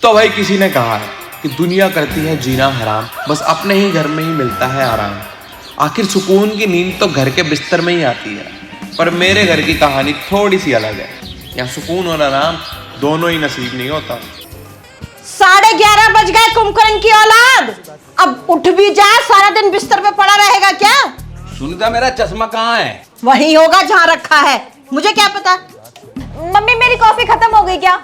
तो भाई किसी ने कहा है कि दुनिया करती है जीना हराम, बस अपने ही घर में ही मिलता है आराम। आखिर सुकून की नींद तो घर के बिस्तर में ही आती है, पर मेरे घर की कहानी थोड़ी सी अलग है। यहाँ सुकून और आराम दोनों ही नसीब नहीं होता। 11:30 बज गए कुंभकर्ण की औलाद, अब उठ भी जा, सारा दिन बिस्तर पे पड़ा रहेगा क्या? सुनीता, मेरा चश्मा कहाँ है? वहीं होगा जहाँ रखा है, मुझे क्या पता। मम्मी मेरी कॉफी खत्म हो गई क्या?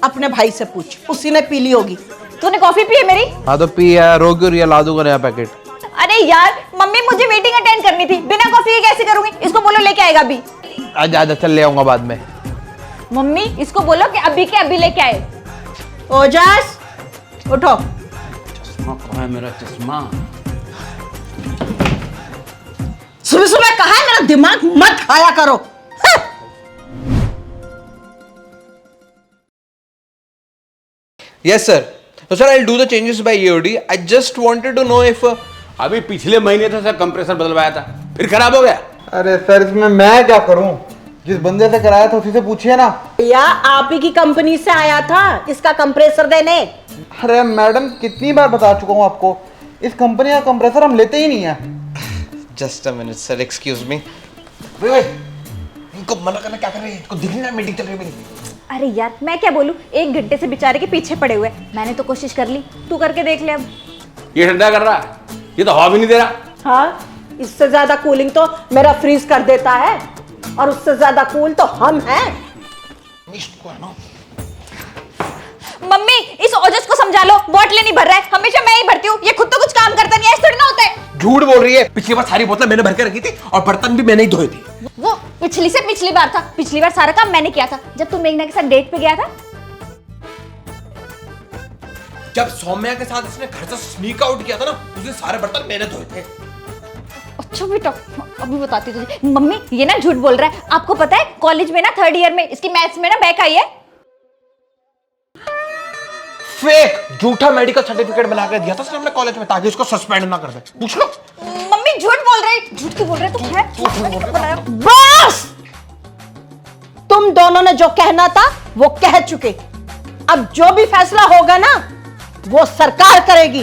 अपने भाई से पूछ, उसी ने पी ली होगी। तूने कॉफी पी है मेरी? हाँ तो पी है, रो क्यों रही है? ला दूंगा नया पैकेट। अरे यार मम्मी, मुझे मीटिंग अटेंड करनी थी, बिना कॉफी के कैसे करूंगी? इसको बोलो लेके आएगा अभी। आजा चल, ले आऊंगा बाद में। मम्मी इसको बोलो कि अभी के अभी लेके आए। ओजस उठो। चश्मा कहाँ है मेरा चश्मा? सुबह सुबह कहा है मेरा दिमाग मत खाया करो। Yes sir. So sir, I'll do the changes by EOD. I just wanted to know if अभी पिछले महीने तो सर कंप्रेसर बदलवाया था, फिर खराब हो गया। अरे सर, इसमें मैं क्या करूं? जिस बंदे से कराया था उसी से पूछिए ना। भैया आप ही की कंपनी से आया था इसका कंप्रेसर देने। अरे मैडम, कितनी बार बता चुका हूं आपको, इस कंपनी का कंप्रेसर हम लेते ही नहीं है। just a minute sir, excuse me. इनको मना करना क्या कर रहे हैं? इनको दिखनी ना मीटिंग चल रही है मेरी। अरे यार मैं क्या बोलूं, 1 घंटे से बेचारे के पीछे पड़े हुए। मैंने तो कोशिश कर ली, तू करके देख ले अब। ये ठंडा कर रहा है, ये तो हवा भी नहीं दे रहा। हाँ, इससे ज्यादा कूलिंग तो मेरा फ्रीज कर देता है, और उससे ज्यादा कूल तो हम हैं। मम्मी इस ओजस को समझा लो, बोतलें नहीं भर रहा है, हमेशा मैं ही भरती हूँ, ये खुद तो कुछ काम करता नहीं है, ऐसे थोड़ी ना होता है। झूठ बोल रही है, पिछली बार सारी बोतलें मैंने भर के रखी थी और बर्तन भी मैंने ही धोए थे। वो पिछली से पिछली बार था, पिछली बार सारा काम मैंने किया था, जब तू मेघना के साथ डेट पे गया था। जब सौम्या के साथ इसने घर से स्नीक आउट किया था ना, उस दिन सारे बर्तन मैंने धोए थे। अच्छा बेटा, अभी बताती तुझे। मम्मी ये ना झूठ बोल रहा है, आपको पता है कॉलेज में ना 3rd ईयर में इसकी मैथ्स में ना बैक आई है। फेक झूठा मेडिकल सर्टिफिकेट बना के दिया था सर हमने कॉलेज में, ताकि इसको सस्पेंड ना कर दे। पूछ लो। मम्मी झूठ बोल रही, झूठ क्यों बोल रहे तू? है बस, तुम दोनों ने जो कहना था वो कह चुके। अब जो भी फैसला होगा ना वो सरकार करेगी।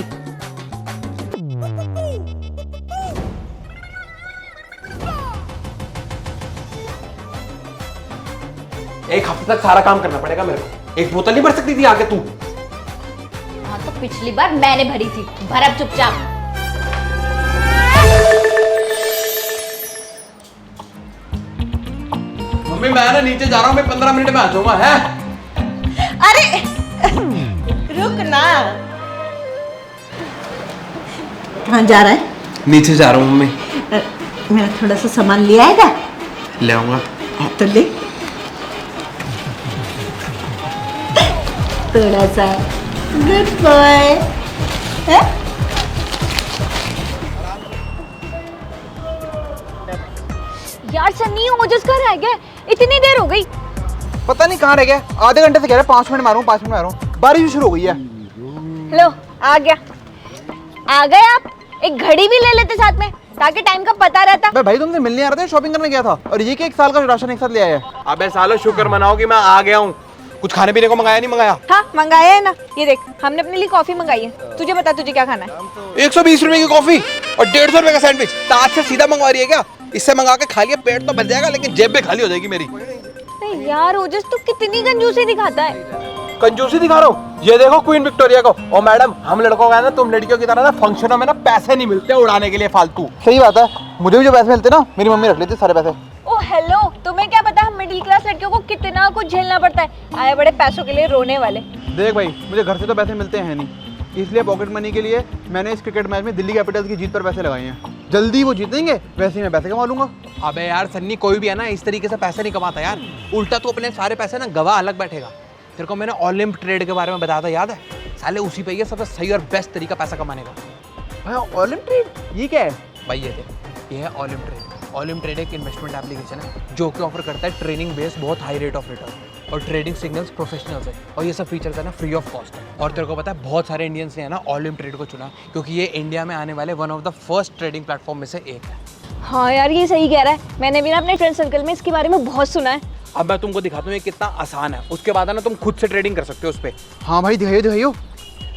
एक हफ्ते तक सारा काम करना पड़ेगा मेरे को। एक बोतल नहीं भर सकती थी आगे तू? हाँ तो पिछली बार मैंने भरी थी, भर अब चुपचाप। मम्मी मैं ना नीचे जा रहा हूँ, मैं 15 मिनट में आ जाऊंगा। है अरे रुक ना, कहाँ जा रहा है? नीचे जा रहा हूँ मम्मी। मेरा थोड़ा सा सामान ले आएगा? ले आऊंगा। तो ले थोड़ा सा। Good boy. यार सन्नी ओजस का रह गया, इतनी देर हो गई। पता नहीं कहाँ रह गया, आधे घंटे से कह रहे 5 मिनट मारूं 5 मिनट मारूं, बारिश भी शुरू हो गई है। लो आ गया, आ गए आप। एक घड़ी भी ले लेते साथ में, ताकि टाइम का पता रहता। मैं भाई तुमसे मिलने आ रहा था, शॉपिंग करने गया था, और ये कि 1 साल का राशन एक साथ ले आया है। अबे सालो शुक्र मनाओ कि मैं आ गया हूँ। कुछ खाने पीने को मंगाया नहीं मंगाया? हाँ मंगाया है ना, ये देख हमने अपने लिए कॉफी मंगाई है। तुझे बता तुझे क्या खाना है? 120 रुपए की कॉफी और 150 रुपए का सैंडविच। ताज से सीधा मंगवा रही है क्या? इससे मंगा के खा लिया, पेट तो भर जाएगा लेकिन जेब भी खाली हो जाएगी मेरी। नहीं यार ओजस तू कितनी कंजूसी दिखाता है। कंजूसी दिखा रहा हूँ? ये देखो क्वीन विक्टोरिया को। और मैडम हम लड़कों का ना, तुम लड़कियों की तरह ना फंक्शनों में ना पैसे नहीं मिलते उड़ाने के लिए फालतू। सही बात है, मुझे भी जो पैसे मिलते ना मेरी मम्मी रख लेती सारे पैसे। ओ हेलो, तुम्हें क्या पता हम मिडिल क्लास लड़कियों को कितना कुछ झेलना पड़ता है, आए बड़े पैसों के लिए रोने वाले। देख भाई, मुझे घर से तो पैसे मिलते हैं नहीं, इसलिए पॉकेट मनी के लिए मैंने इस क्रिकेट मैच में दिल्ली कैपिटल्स की जीत पर पैसे लगाए हैं। जल्दी वो जीतेंगे वैसे ही मैं पैसे कमा लूंगा। अबे यार सन्नी, कोई भी है ना इस तरीके से पैसे नहीं कमाता यार। उल्टा तू अपने सारे पैसे ना गवा अलग बैठेगा। तेरे को मैंने ओलिम्प ट्रेड के बारे में बताया था, याद है? साले उसी पे ये सबसे सही और बेस्ट तरीका पैसा कमाने का। भाई ओलिम्प ट्रेड ये क्या है? भाई ये देख, ये है ओलिम्प ट्रेड। ओलिम्प ट्रेड एक इन्वेस्टमेंट एप्लीकेशन है जो कि ऑफर करता है ट्रेनिंग बेस बहुत हाई रेट ऑफ रिटर्न और ट्रेडिंग सिग्नल्स प्रोफेशनल्स है, और ये सब फीचर्स है ना फ्री ऑफ कॉस्ट। और तेरे को पता है बहुत सारे इंडियंस ने है ना ओलिम्प ट्रेड को चुना क्योंकि ये इंडिया में आने वाले one of the first trading platform में से एक है। हाँ यार ये सही कह रहा है, मैंने भी ना अपने फ्रेंड सर्कल में इसके बारे में बहुत सुना है। अब मैं तुमको दिखाता हूँ ये कितना आसान है, उसके बाद है ना तुम खुद से ट्रेडिंग कर सकते हो उस पर। हाँ भाई दिखाइए दिखाइए।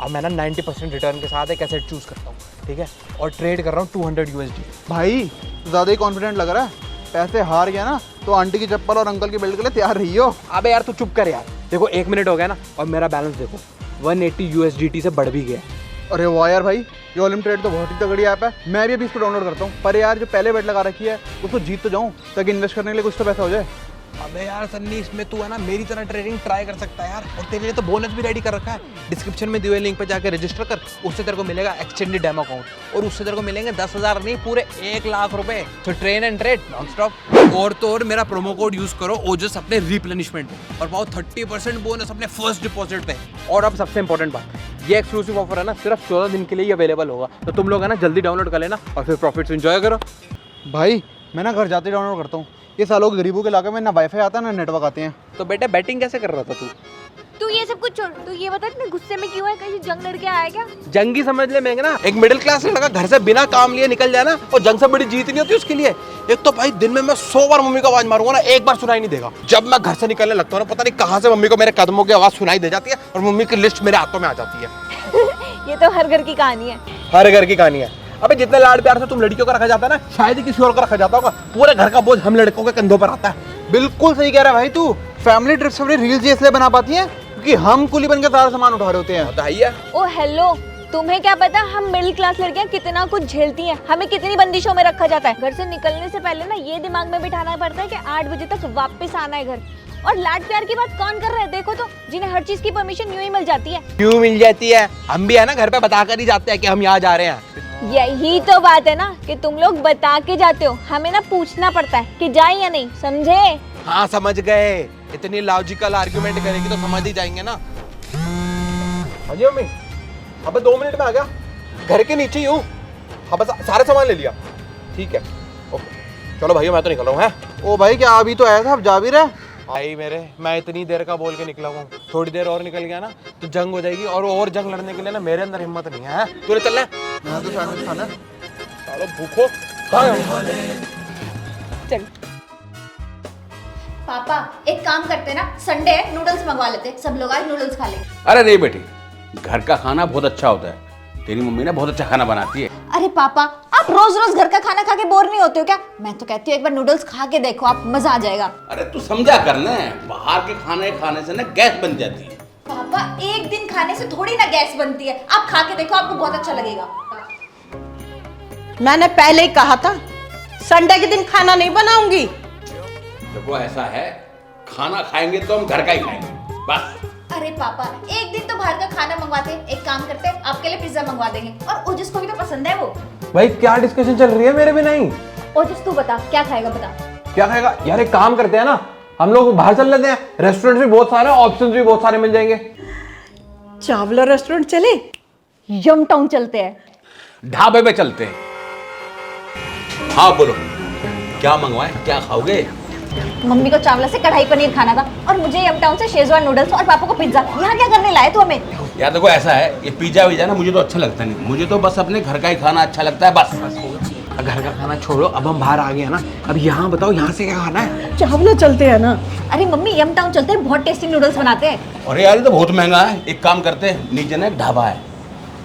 अब मैं ना 90% रिटर्न के साथ एक एसेट चूज करता हूँ, ठीक है, और ट्रेड कर रहा हूँ 200 USD। भाई ज़्यादा ही कॉन्फिडेंट लग रहा है, पैसे हार गया ना तो आंटी की चप्पल और अंकल की बेल्ट के लिए तैयार रहियो। अबे यार तू चुप कर यार, देखो 1 मिनट हो गया ना और मेरा बैलेंस देखो 180 USDT से बढ़ भी गया। अरे वाह यार भाई, ये ऑलिम ट्रेड तो बहुत ही तगड़ी ऐप है, मैं भी अभी इसको डाउनलोड करता हूँ। पर यार जो पहले बेट लगा रखी है उसको जीत तो जाऊँ ताकि इन्वेस्ट करने के लिए कुछ तो पैसा हो जाए। अबे यार सन्नी, इसमें तू है ना मेरी तरह ट्रेडिंग ट्राई कर सकता है यार, और तेरे लिए तो बोनस भी रेडी कर रखा है। डिस्क्रिप्शन में दिए हुए लिंक पे जाकर रजिस्टर कर, उससे तेरे को मिलेगा एक्सटेंडेड डेमो अकाउंट, और उससे तेरे को मिलेंगे 10,000 नहीं पूरे 1 लाख रुपए। तो train and trade non stop. और तो और मेरा प्रोमो कोड यूज करो ओजस अपने रिप्लेनिशमेंट और पाओ 30% बोनस अपने फर्स्ट डिपॉजिट पे। और अब सबसे इंपॉर्टेंट बात, ये एक्सक्लूसिव ऑफर है ना सिर्फ 14 दिन के लिए ही अवेलेबल होगा, तो तुम लोग है ना जल्दी डाउनलोड कर लेना और फिर प्रॉफिट्स एंजॉय करो। भाई मैं ना घर जाते ही डाउनलोड करता हूँ, ये सालों के गरीबों के इलाके में ना वाईफाई आता है ना नेटवर्क आते हैं। तो बेटा बैटिंग कैसे कर रहा था तू ये सब कुछ छोड़, तू ये बता इतने गुस्से में क्यों है? कहीं जंग लड़के आया क्या? जंगी समझ ले मैं ना, एक मिडिल क्लास लड़का घर से बिना काम लिए निकल जाए ना, और जंग से बड़ी जीत नहीं होती उसके लिए। एक तो भाई दिन में मैं 100 बार मम्मी को आवाज मारूंगा ना, एक बार सुनाई नहीं देगा। जब मैं घर से निकलने लगता हूँ ना, पता नहीं कहाँ से मम्मी को मेरे कदमों की आवाज सुनाई दे जाती है और मम्मी की लिस्ट मेरे हाथों में आ जाती है। ये तो हर घर की कहानी है। हर घर की कहानी है। अबे जितने लाड प्यार से तुम लड़कियों को रखा जाता है ना, शायद ही किसी और को रखा जाता होगा। पूरे घर का बोझ हम लड़कों के कंधों पर आता है। बिल्कुल सही कह रहा है भाई तू। फैमिली ट्रिप्स अपनी रील्स इसलिए बना पाती हैं क्योंकि हम कुली बन के सारा सामान उठा रहे होते हैं। बताइए। ओ हेलो, तुम्हें क्या पता हम मिडिल क्लास लड़कियां कितना कुछ झेलती हैं, हमें कितनी बंदिशों में रखा जाता है। घर से निकलने से पहले ना ये दिमाग में बिठाना पड़ता है कि 8 बजे तक वापस आना है घर। और लाड प्यार की बात कौन कर रहा है? देखो तो, जिन्हें हर चीज की परमिशन यूं ही मिल जाती है। क्यों मिल जाती है? हम भी है ना घर पे बता कर ही जाते हैं कि हम यहाँ जा रहे हैं। यही तो बात है ना कि तुम लोग बता के जाते हो, हमें ना पूछना पड़ता है कि जाए या नहीं, समझे? हाँ समझ गए। इतनी लॉजिकल आर्ग्यूमेंट करेगी तो समझ ही जाएंगे ना। हाँ जी मम्मी, अब 2 मिनट में आ गया, घर के नीचे ही हूँ। हाँ बस सारे सामान ले लिया। ठीक है ओके, चलो भाइयों मैं तो निकल रहा हूँ। है ओ भाई क्या अभी तो आया था, अब जा भी रहा? भाई मेरे, मैं इतनी देर का बोल के निकला हूँ, थोड़ी देर और निकल गया ना तो जंग हो जाएगी, और जंग लड़ने के लिए ना मेरे अंदर हिम्मत नहीं है। तूने चलना है? मैं तो सैंडविच खाना है। चलो भूखो। चल पापा, एक काम करते ना, संडे है, नूडल्स मंगवा लेते, सब लोग आज नूडल्स खा लेंगे। अरे नहीं बेटी, घर का खाना बहुत अच्छा होता है, तेरी मम्मी ना बहुत अच्छा खाना बनाती है। अरे पापा, आप रोज रोज घर का खाना खा के बोर नहीं होते हो क्या? मैं तो कहती हूँ एक बार नूडल्स खा के देखो, आप मजा आ जाएगा। अरे तू समझा कर ना, बाहर के खाने खाने से ना गैस बन जाती है। पापा, एक दिन खाने से थोड़ी ना गैस बनती है, आप खा के देखो, आपको बहुत अच्छा लगेगा। मैंने पहले ही कहा था संडे के दिन खाना नहीं बनाऊंगी। देखो ऐसा है, खाना खाएंगे तो हम घर का ही खाएंगे बस। अरे पापा, एक दिन तो बाहर का खाना मंगवाते हैं, एक काम करते हैं, आपके लिए पिज्जा मंगवा देंगे, और ओजस को भी तो पसंद है वो। भाई क्या डिस्कशन चल रही है मेरे भी नहीं? ओजस तू बता, क्या खाएगा बता। क्या खाएगा यार? एक काम करते हैं ना, हम लोग बाहर चल लेते हैं, रेस्टोरेंट भी बहुत सारे, ऑप्शंस भी बहुत सारे मिल जाएंगे। चावला रेस्टोरेंट चले? यम टाउन चलते हैं। ढाबे पे चलते हैं। हाँ बोलो, क्या मंगवाएं, क्या खाओगे? मम्मी को चावला से कढ़ाई पनीर खाना था, और मुझे यम टाउन से शेजवान नूडल्स, और पापा को पिज्जा। यहाँ क्या करने लाए तू हमें? यार देखो ऐसा है, ये पिज्जा विज्जा ना मुझे तो अच्छा लगता नहीं, मुझे तो बस अपने घर का ही खाना अच्छा लगता है बस। घर का खाना छोड़ो, अब हम बाहर आ गए हैं ना, अब यहाँ बताओ यहाँ से क्या खाना है? चावला चलते हैं ना। अरे मम्मी, यम टाउन चलते हैं, बहुत टेस्टी नूडल्स बनाते हैं। अरे यार ये तो बहुत महंगा है, एक काम करते हैं, नीचे ना एक ढाबा है,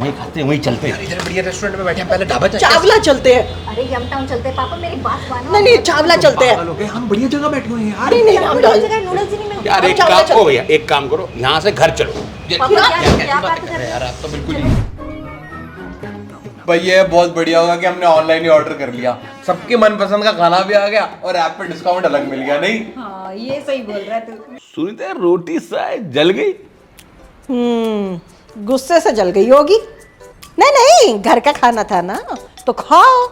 वहीं खाते हैं, वहीं चलते हैं। इधर बढ़िया रेस्टोरेंट में बैठे हैं, पहले ढाबा चावला चलते हैं। अरे यम टाउन चलते हैं पापा, मेरी बात मानो। नहीं नहीं, चावला चलते हैं। हम बढ़िया जगह बैठे हुए हैं यार। नहीं नहीं, हम बढ़िया जगह नूडल्स ही नहीं मिलते। यार एक चावला काम, ओ भैया एक काम करो, यहाँ से घर चलो। पापा, क्या बात कर रहे हो? यार आप तो बिल्कुल ही भाई ये बहुत बढ़िया होगा कि हमने ऑनलाइन ही ऑर्डर कर लिया, सबके मनपसंद का खाना भी आ गया और ऐप पे डिस्काउंट अलग मिल गया। नहीं हाँ, ये सही बोल रहा है तू। सुनते रोटी शायद जल गई। गुस्से से जल गई होगी। नहीं नहीं, घर का खाना था ना तो खाओ।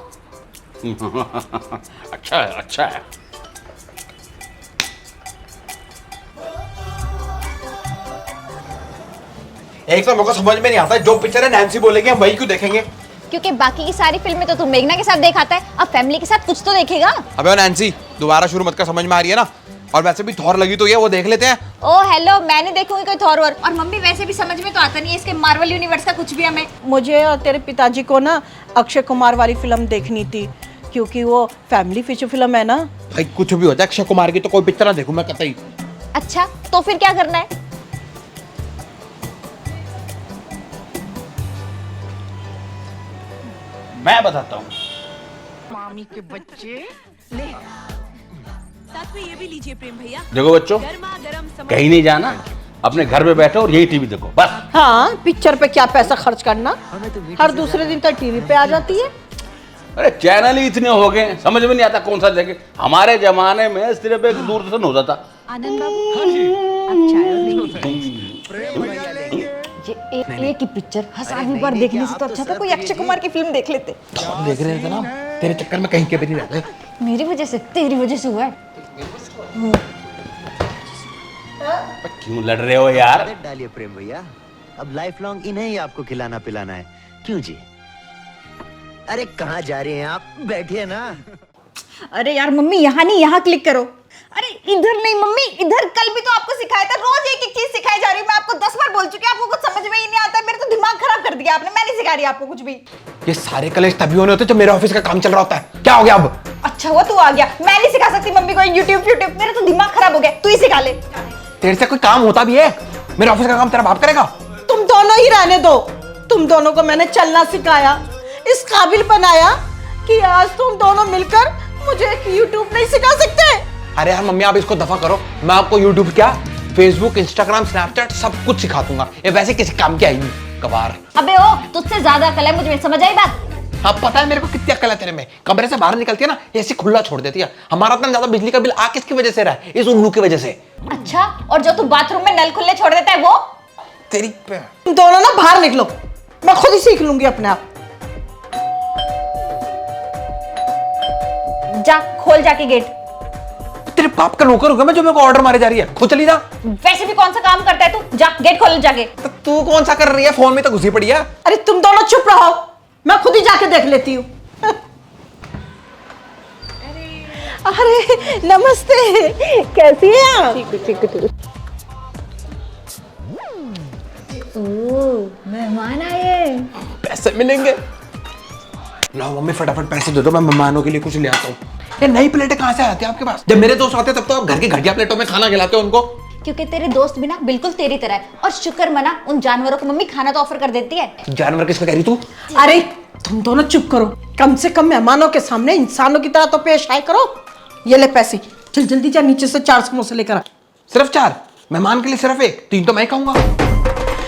अच्छा है, अच्छा है। एक तो मेरे को समझ में नहीं आता, जो पिक्चर है नैन्सी बोलेगी हम वही क्यों देखेंगे? क्योंकि बाकी की सारी फिल्में तो तू मेघना के साथ देखाता है, अब फैमिली के साथ कुछ तो देखेगा। अबे ओ नैन्सी, दोबारा शुरू मत कर, समझ में आ रही है ना? और वैसे भी थॉर लगी तो ये, वो देख लेते हैं। ओ हेलो, मैं नहीं देखूंगी कोई थॉर वॉर, और मम्मी वैसे भी समझ में तो आता नहीं है इसके मार्वल यूनिवर्स का कुछ भी हमें। मुझे और तेरे पिताजी को ना अक्षय कुमार वाली फिल्म देखनी थी, क्योंकि वो फैमिली फीचर फिल्म है ना। भाई कुछ भी हो जाए, अक्षय कुमार की तो कोई पिक्चर ना देखूं मैं कतई। अच्छा तो फिर क्या करना है? मैं बताता हूँ। मामी के बच्चे ले साथ में ये भी लीजिए प्रेम भैया, देखो बच्चों, गर्मा गर्म कहीं नहीं जाना, अपने घर पे बैठो और यही टीवी देखो बस। हाँ, पिक्चर पे क्या पैसा खर्च करना, हर दूसरे दिन तक टीवी पे आ जाती है। अरे चैनल ही इतने हो गए, समझ में नहीं आता कौन सा देखे। हमारे जमाने में सिर्फ एक दूरदर्शन होता था। आनंद बाबू अब चाय और ये एक ही पिक्चर हजारों बार देखने से तो अच्छा था कोई अक्षय कुमार की फिल्म देख लेते। हम देख रहे थे ना, तेरे चक्कर में कहीं के भी नहीं रहते। मेरी वजह से, तेरी वजह से हुआ है। क्यों लड़ रहे हो यार? आदत डालिए प्रेम भैया, अब लाइफ लॉन्ग इन्हें ही आपको खिलाना पिलाना है। क्यों जी? अरे कहाँ जा रहे हैं आप? बैठिए ना। अरे यार मम्मी, यहाँ नहीं, यहाँ क्लिक करो। अरे इधर नहीं मम्मी, इधर। कल भी तो आपको सिखाया था, रोज एक एक चीज सिखाई जा रही है। मैं आपको 10 बार बोल चुकी हूँ, आपको कुछ समझ में ही नहीं आता। मेरे तो दिमाग खराब कर दिया आपने। मैं नहीं सिखा रही आपको कुछ भी। ये सारे कलेश तभी होने होते जब मेरे ऑफिस का काम चल रहा होता है। क्या हो गया अब? अच्छा हुआ तू आ गया, मैं नहीं सिखा सकती मम्मी को यूट्यूब। मेरा तो दिमाग खराब हो गया, तू ही सिखा ले। तेरे से कोई काम होता भी है? मेरे ऑफिस का काम तेरा बाप करेगा? तुम दोनों ही रहने दो। तुम दोनों को मैंने चलना सिखाया, इस काबिल बनाया कि आज तुम दोनों मिलकर मुझे यूट्यूब नहीं सिखा सकते। अरे यार मम्मी, आप इसको दफा करो। मैं आपको यूट्यूब क्या, फेसबुक, इंस्टाग्राम, स्नैपचैट सब कुछ सिखा दूंगा। ये वैसे किसी काम की आई नहीं कबार। अबे ओ, तुझसे ज्यादा अकल है मुझे, समझ आई बात? हाँ पता है मेरे को कितनी अक्ल है तेरे में। कमरे से बाहर निकलती है ना, ऐसे खुला छोड़ देती है। हमारा इतना ज्यादा बिजली का बिल आ किसकी वजह से रहा है? इस उल्लू की वजह से। अच्छा, और जो तू बाथरूम में नल खुले छोड़ देता है वो? तेरी पे तुम दोनों ना बाहर निकलो, मैं खुद ही सीख लूंगी अपने आप। जा खोल जाके गेट। तेरे बाप का नौकर होगा मैं जो मेरे को ऑर्डर मारे जा रही है। खुद चली जा। वैसे भी कौन सा काम करता है तू? जा गेट खोल जाके। तो तू कौन सा कर रही है? फोन में तो घुसी पड़ी है। अरे तुम दोनों चुप रहो, मैं खुद ही जाके देख लेती हूँ। अरे नमस्ते, कैसी हैं आप? ठीक है। मेहमान आए। पैसे मिलेंगे। लाओ मम्मी फटाफट पैसे दे दो, मैं मेहमानों के लिए कुछ ले आता हूँ। ये नई प्लेटें कहाँ से आती है आपके पास? जब मेरे दोस्त आते हैं तब तो आप घर की घटिया प्लेटों में खाना खिलाते हो उनको। क्योंकि तेरे दोस्त भी ना बिल्कुल तेरी तरह है। और शुक्र मना, उन जानवरों को मम्मी खाना तो ऑफर कर देती है। जानवर किसको कह रही तू? अरे तुम दोनों चुप करो, कम से कम मेहमानों के सामने इंसानों की तरह तो पेश आए करो। ये ले पैसे, चल जल्दी जा, नीचे से 4 समोसे लेकर आ। सिर्फ 4? मेहमान के लिए सिर्फ 1? 3 तो मैं खाऊंगा।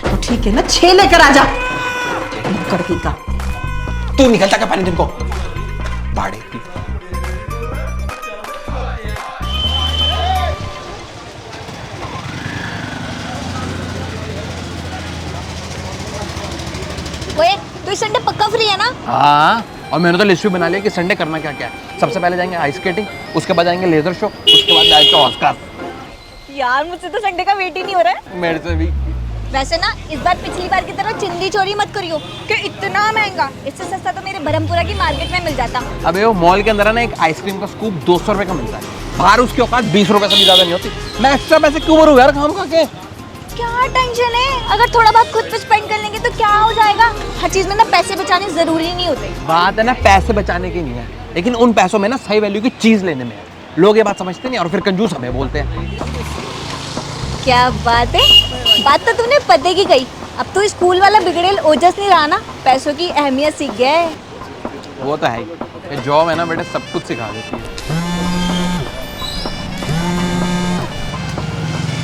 तो ठीक है ना, 6 लेकर आ जा। करकी का तू निकलता क्या पानी जिनको बाड़े की। ओए, तू इस संडे पक्का फ्री है ना? हाँ, और मैंने तो लिस्ट भी बना लिया कि संडे करना क्या क्या है। सबसे पहले जाएंगे आइस स्केटिंग, उसके बाद जाएंगे लेजर शो, उसके बाद जाएंगे ऑस्कर। यार मुझसे तो संडे का वेट ही नहीं हो रहा है। मेरे से भी। वैसे ना इस बार पिछली बार की तरह चिंदी चोरी मत करियो कि इतना महंगा। इससे सस्ता तो मेरे बरहमपुरा की मार्केट में मिल जाता। अबे वो मॉल के अंदर है ना, एक आइसक्रीम का स्कूप 200 रुपए का मिलता है। बाहर उसकी औकात 20 रुपए से भी ज्यादा नहीं होती। मैं एक्स्ट्रा पैसे क्यों भरूं यार काम खा के? क्या टेंशन है? अगर थोड़ा बहुत खुद पे स्पेंड कर लेंगे तो क्या हो जाएगा? हर चीज में ना पैसे बचाने जरूरी नहीं होते। बात है ना पैसे बचाने की नहीं है, लेकिन उन पैसों में ना सही वैल्यू की चीज लेने में है। लोग ये बात समझते नहीं और फिर कंजूस हमें बोलते हैं। क्या बात है, बात तो तूने पते की कही। अब तो स्कूल वाला बिगड़ेल ओजस नहीं रहा ना, पैसों की अहमियत सीख गया है। वो तो है ही, ये जॉब है ना बेटे, सब कुछ सिखा देती है।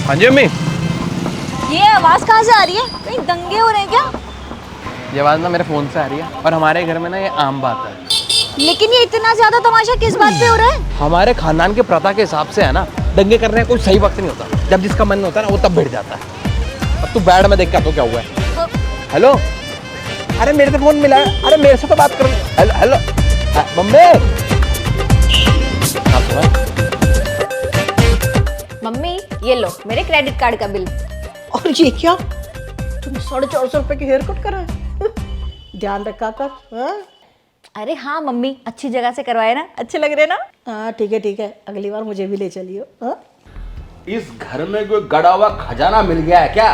हाँ जी अम्मी। ये आवाज कहाँ से आ रही है? कहीं दंगे हो रहे हैं क्या? ये आवाज ना मेरे फोन से आ रही है, और हमारे घर में ना ये आम बात है। लेकिन ये इतना ज्यादा तमाशा किस बात पे हो रहा है? हमारे खानदान के प्रथा के हिसाब से है ना, दंगे करने का कोई सही वक्त नहीं होता। जब जिसका मन होता है ना वो तब भिड़ जाता है। अब तू बैड में देख के तो क्या हुआ है? हेलो, अरे मेरे से फोन मिला है। अरे मेरे से तो बात करो। Hello hello mummy. मम्मी ये लो मेरे क्रेडिट कार्ड का बिल। और ये क्या, तुमने 450 रुपए की हेयर कट करा है? ध्यान रखा कर। हाँ? अरे हाँ मम्मी, अच्छी जगह से करवाए ना, अच्छे लग रहे ना। हाँ ठीक है, अगली बार मुझे भी ले चलियो। हाँ? इस घर में कोई गड़ा हुआ खजाना मिल गया है क्या?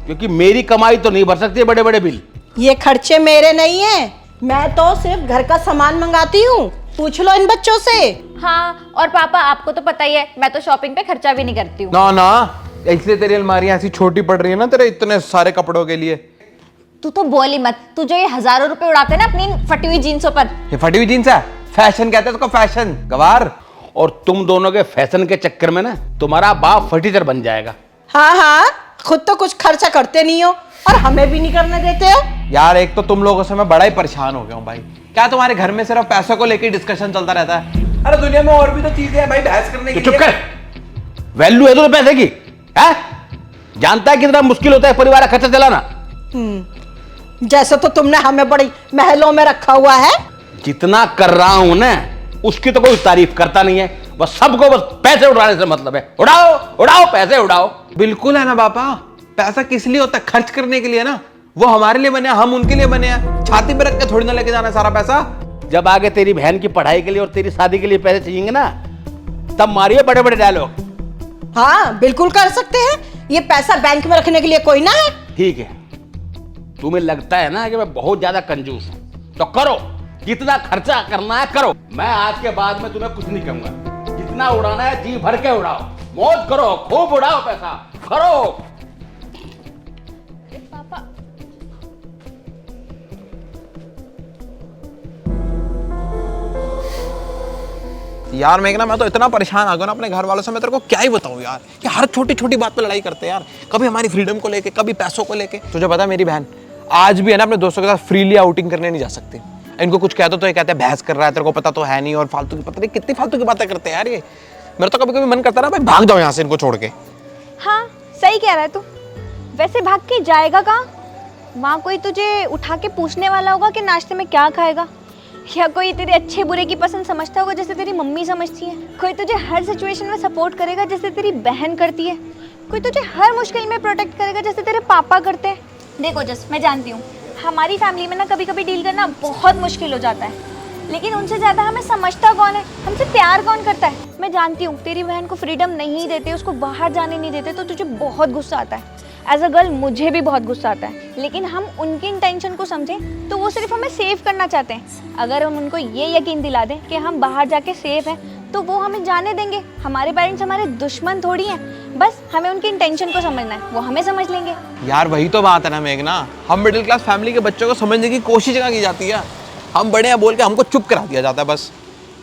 क्योंकि मेरी कमाई तो नहीं भर सकती बड़े बड़े बिल। ये खर्चे मेरे नहीं है, मैं तो सिर्फ घर का सामान मंगाती हूँ, पूछ लो इन बच्चों से। हाँ, और पापा आपको तो पता ही है, मैं तो शॉपिंग पे खर्चा भी नहीं करती हूँ। ना ना, इसलिए तेरी अलमारियां ऐसी छोटी पड़ रही है ना तेरे इतने सारे कपड़ों के लिए। तू तो बोल ही मत, तू जो ये हजारों रुपए उड़ाते ना अपनी फटी हुई जीन्सों पर। ये फटी हुई जीन्स है, फैशन कहते हैं उसको, फैशन गवार। और तुम दोनों के फैशन के चक्कर में ना तुम्हारा बाप फटीचर बन जाएगा। हाँ हाँ, खुद तो कुछ खर्चा करते नहीं हो और हमें भी नहीं करने देते हो। यार एक तो तुम लोगों से मैं बड़ा ही परेशान हो गया हूँ भाई। क्या तुम्हारे घर में सिर्फ पैसों को लेकर डिस्कशन चलता रहता है? अरे दुनिया में और भी तो चीजें हैं भाई बहस करने की। चुप कर, वैल्यू है तो पैसे की है? जानता है कितना मुश्किल होता है परिवार का खर्चा चलाना। जैसे तो तुमने हमें बड़ी महलों में रखा हुआ है। जितना कर रहा हूं ना उसकी तो कोई तारीफ करता नहीं है, बस सबको बस पैसे उड़ाने से मतलब है। उड़ाओ उड़ाओ पैसे उड़ाओ। बिल्कुल है ना पापा, पैसा किस लिए होता है? खर्च करने के लिए ना। वो हमारे लिए बने, हम उनके लिए बने हैं। छाती पे रख के थोड़ी ना लेके जाना सारा पैसा। जब आगे तेरी बहन की पढ़ाई के लिए और तेरी शादी के लिए पैसे चाहिए ना, तब मारिए बड़े बड़े डायलॉग। हाँ बिल्कुल कर सकते हैं, ये पैसा बैंक में रखने के लिए कोई ना है। ठीक है, तुम्हें लगता है ना कि मैं बहुत ज्यादा कंजूस हूं, तो करो, जितना खर्चा करना है करो। मैं आज के बाद में तुम्हें कुछ नहीं कहूंगा। जितना उड़ाना है जी भर के उड़ाओ, मौज करो, खूब उड़ाओ पैसा, करो। यार मैं तो इतना परेशान आ गया ना अपने घर वालों से, मैं तेरे को क्या ही बताऊं यार, कि हर छोटी छोटी बात पे लड़ाई करते हैं यार। कभी हमारी फ्रीडम को लेके, कभी पैसों को लेके। तुझे पता है मेरी बहन आज भी है ना अपने दोस्तों के साथ फ्रीली आउटिंग करने नहीं जा सकती। इनको कुछ कहते तो ये कहते हैं बहस कर रहा है, तेरे को पता तो है नहीं, और फालतू की पता नहीं कितनी फालतू की बातें करते हैं यार ये। मेरा तो कभी कभी मन करता है ना भाई भाग जाओ यहाँ से इनको छोड़ के। हाँ सही कह रहा है तू। वैसे भाग के जाएगा कहाँ? माँ कोई तुझे उठा के पूछने वाला होगा कि नाश्ते में क्या खाएगा, या कोई तेरे अच्छे बुरे की पसंद समझता होगा जैसे तेरी मम्मी समझती है। कोई तुझे हर सिचुएशन में सपोर्ट करेगा जैसे तेरी बहन करती है। कोई तुझे हर मुश्किल में प्रोटेक्ट करेगा जैसे तेरे पापा करते हैं। देखो जस मैं जानती हूँ हमारी फैमिली में ना कभी कभी डील करना बहुत मुश्किल हो जाता है, लेकिन उनसे ज़्यादा हमें समझता कौन है, हमसे प्यार कौन करता है। मैं जानती हूँ तेरी बहन को फ्रीडम नहीं देते, उसको बाहर जाने नहीं देते, तो तुझे बहुत गुस्सा आता है। एज अ गर्ल मुझे भी बहुत गुस्सा आता है, लेकिन हम उनकी इंटेंशन को समझें तो वो सिर्फ हमें सेव करना चाहते हैं। अगर हम उनको ये यकीन दिला दें कि हम बाहर जाके सेफ हैं तो वो हमें जाने देंगे। हमारे पेरेंट्स हमारे दुश्मन थोड़ी हैं, बस हमें उनकी इंटेंशन को समझना है, वो हमें समझ लेंगे। यार वही तो बात है ना मेघना, हम मिडिल क्लास फैमिली के बच्चों को समझने की कोशिश की जाती है। हम बड़े हैं बोल के हमको चुप करा दिया जाता है बस।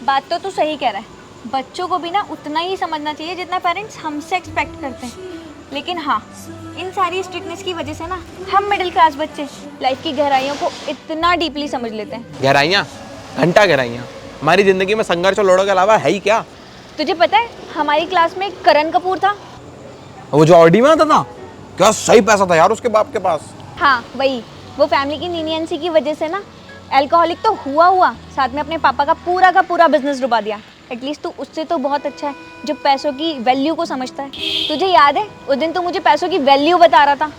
बात तो तू सही कह रहा है, बच्चों को भी ना उतना ही समझना चाहिए जितना पेरेंट्स हमसे एक्सपेक्ट करते हैं। लेकिन हाँ, इन सारी स्ट्रिक्टनेस की वजह से ना हम मिडिल क्लास बच्चे लाइफ की गहराइयों को इतना डीपली समझ लेते हैं। गहराइयाँ, घंटा गहराइयाँ। हमारी जिंदगी में संघर्ष और लड़ों के अलावा है ही क्या? तुझे पता है हमारी क्लास में एक करण कपूर था। वो जो ऑडी में आता था, क्या सही पैसा था यार उसके बाप के पास। हाँ वही, वो फैमिली की लीनियंसी की वजह से ना अल्कोहलिक तो हुआ, साथ में अपने पापा का पूरा बिजनेस डुबा दिया। एटलीस्ट तू उससे तो बहुत अच्छा है जो पैसों की वैल्यू को समझता है। तुझे याद है उस दिन तू मुझे पैसों की वैल्यू बता रहा था,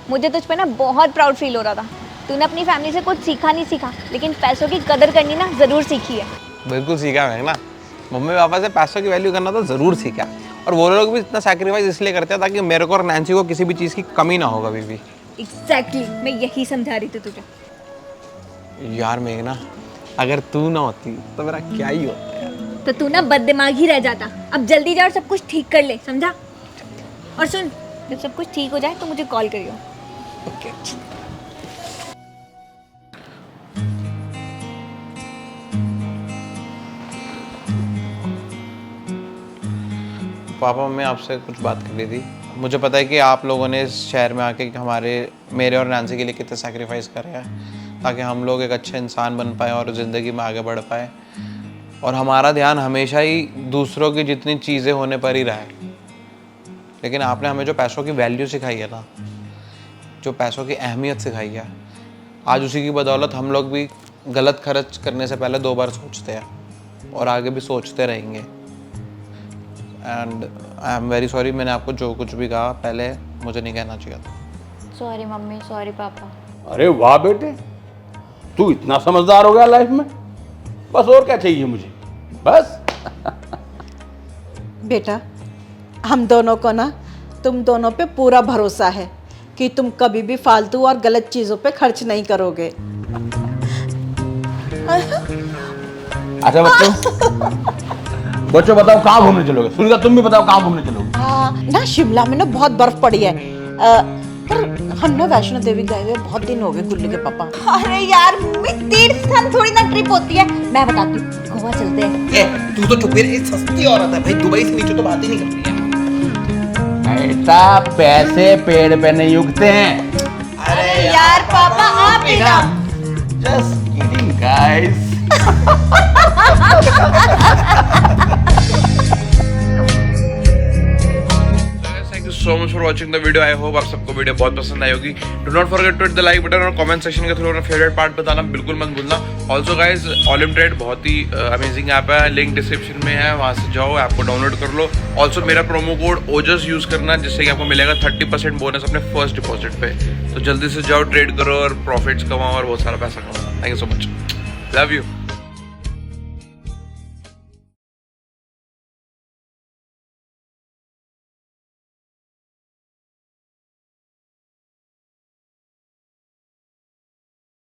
मुझे तुझ पे ना बहुत प्राउड फील हो रहा था। तूने अपनी फैमिली से कुछ सीखा नहीं सीखा, लेकिन पैसों की कदर करनी ना ज़रूर सीखी है। बिल्कुल सीखा है ना, मम्मी पापा से पैसों की वैल्यू करना तो ज़रूर सीखा। और वो लोग भी इतना सैक्रिफाइस इसलिए करते हैं ताकि मेरे को और नैन्सी को किसी भी चीज़ की कमी ना हो कभी भी। एग्जैक्टली, मैं यही समझा रही थी तुझे। यार मेघना, अगर तू ना होती तो मेरा क्या ही होता यार। तो तू ना बददिमाग ही रह जाता। अब जल्दी जा और सब कुछ ठीक कर ले, समझा? और सुन, जब सब कुछ ठीक हो जाए तो मुझे कॉल करियो। ओके। पापा मम्मी आपसे कुछ बात करनी थी। मुझे पता है कि आप लोगों ने इस शहर में आके मेरे और नैन्सी के लिए कितने सैक्रिफाइस कर रहे हैं ताकि हम लोग एक अच्छे इंसान बन पाए और ज़िंदगी में आगे बढ़ पाए। और हमारा ध्यान हमेशा ही दूसरों की जितनी चीज़ें होने पर ही रहा है, लेकिन आपने हमें जो पैसों की वैल्यू सिखाई है ना, जो पैसों की अहमियत सिखाई है, आज उसी की बदौलत हम लोग भी गलत खर्च करने से पहले 2 बार सोचते हैं और आगे भी सोचते रहेंगे। And I am very sorry, मैंने आपको जो कुछ भी कहा पहले मुझे नहीं कहना चाहिए था। सॉरी मम्मी, सॉरी पापा। अरे वाह बेटे, तू इतना समझदार हो गया लाइफ में, बस और क्या चाहिए मुझे, बस। बेटा, हम दोनों को ना तुम दोनों पे पूरा भरोसा है कि तुम कभी भी फालतू और गलत चीज़ों पे खर्च नहीं करोगे। अच्छा बच्चों, बच्चों बताओ कहाँ घूमने चलोगे? सुनीता तुम भी बताओ कहाँ घूमने चलोगे? ना शिमला में ना बहुत बर्फ पड़ी है, पर हम ना वैष्णो देवी गए हुए बहुत दिन हो गए गुल्लू के पापा। अरे यार मम्मी, तीर्थ स्थान थोड़ी ना ट्रिप होती है। मैं बताती हूँ, गोवा चलते हैं। तू तो चुप ही रही, सस्ती औरत है भाई, दुबई से नीचे तो बात ही नहीं करती है। बेटा पैसे पेड़ पे नहीं उगते हैं। अरे यार पापा आप ही ना। Just kidding, guys. Thank you so much for watching the video. I hope आप सबको वीडियो बहुत पसंद आई होगी। Do not forget to hit the like button और कमेंट सेक्शन के थ्रू अपना फेवरेट पार्ट बताना बिल्कुल मत भूलना। ऑल्सो गाइज, ऑलिम ट्रेड बहुत ही अमेजिंग ऐप है, लिंक डिस्क्रिप्शन में है, वहाँ से जाओ, ऐप को डाउनलोड कर लो। ऑल्सो मेरा प्रोमो कोड ओजस यूज़ करना, जिससे कि आपको मिलेगा 30% बोनस अपने फर्स्ट डिपॉजिट पे। तो जल्दी से जाओ, ट्रेड करो और प्रॉफिट्स कमाओ और बहुत सारा पैसा कमाओ। Thank you so much, love you.